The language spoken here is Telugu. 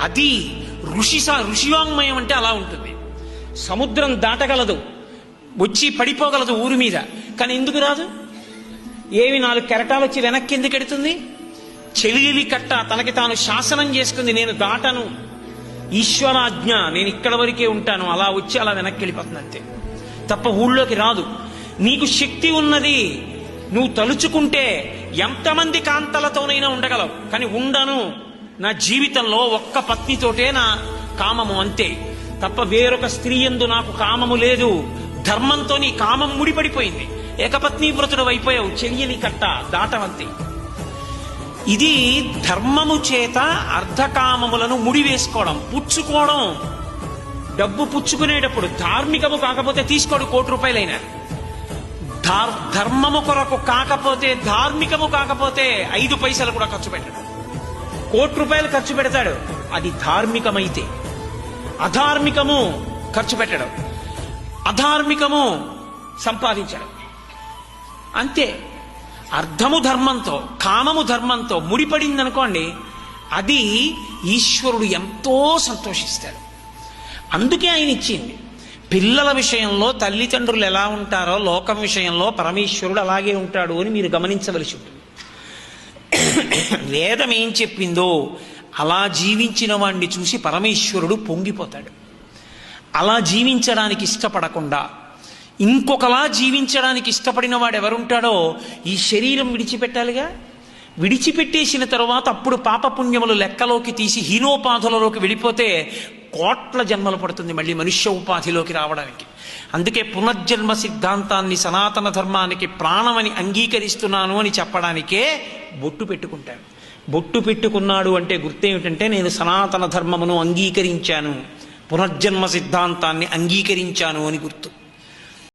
అది ఋషివాంగ్మయం అంటే అలా ఉంటుంది. సముద్రం దాటగలదు, వచ్చి పడిపోగలదు ఊరి మీద, కానీ ఎందుకు రాదు? ఏవి 4 కెరటాలు వచ్చి వెనక్కి ఎందుకు ఎడుతుంది? చెలియలి కట్ట తనకి తాను శాసనం చేసుకుంది, నేను దాటను, ఈశ్వరాజ్ఞ, నేను ఇక్కడ వరకే ఉంటాను, అలా వచ్చి అలా వెనక్కి వెళ్ళిపోతుంది అంతే తప్ప ఊళ్ళోకి రాదు. నీకు శక్తి ఉన్నది, నువ్వు తలుచుకుంటే ఎంతమంది కాంతలతోనైనా ఉండగలవు, కానీ ఉండను, నా జీవితంలో ఒక్క పత్నితోటే నా కామము అంతే తప్ప వేరొక స్త్రీ యందు నాకు కామము లేదు. ధర్మంతో నీ కామం ముడిపడిపోయింది, ఏకపత్ని వ్రతుడు అయిపోయావు, చెయ్యని కట్ట దాటవంతే. ఇది ధర్మము చేత అర్ధకామములను ముడివేసుకోవడం, పుచ్చుకోవడం. డబ్బు పుచ్చుకునేటప్పుడు ధార్మికము కాకపోతే తీసుకోడు, 1 కోటి రూపాయలైనా. ధర్మము కొరకు కాకపోతే, ధార్మికము కాకపోతే 5 పైసలు కూడా ఖర్చు పెట్టడు. 1 కోటి రూపాయలు ఖర్చు పెడతాడు, అది ధార్మికమైతే. అధార్మికము ఖర్చు పెట్టడం, అధార్మికము సంపాదించడం అంతే. అర్థము ధర్మంతో, కామము ధర్మంతో ముడిపడిందనుకోండి, అది ఈశ్వరుడు ఎంతో సంతోషిస్తాడు. అందుకే ఆయన ఇచ్చింది. పిల్లల విషయంలో తల్లిదండ్రులు ఎలా ఉంటారో లోకం విషయంలో పరమేశ్వరుడు అలాగే ఉంటాడు అని మీరు గమనించవలసి ఉంటుంది. వేదం ఏం చెప్పిందో అలా జీవించిన వాణ్ణి చూసి పరమేశ్వరుడు పొంగిపోతాడు. అలా జీవించడానికి ఇష్టపడకుండా ఇంకొకలా జీవించడానికి ఇష్టపడిన వాడు ఎవరుంటాడో ఈ శరీరం విడిచిపెట్టాలిగా. విడిచిపెట్టేసిన తర్వాత అప్పుడు పాపపుణ్యములు లెక్కలోకి తీసి హీనోపాధులలోకి వెళ్ళిపోతే కోట్ల జన్మలు పడుతుంది మళ్ళీ మనుష్య ఉపాధిలోకి రావడానికి. అందుకే పునర్జన్మ సిద్ధాంతాన్ని, సనాతన ధర్మానికి ప్రాణమని అంగీకరిస్తున్నాను అని చెప్పడానికే బొట్టు పెట్టుకుంటాడు. బొట్టు పెట్టుకున్నాడు అంటే గుర్తేమిటంటే, నేను సనాతన ధర్మమును అంగీకరించాను, పునర్జన్మ సిద్ధాంతాన్ని అంగీకరించాను అని గుర్తు.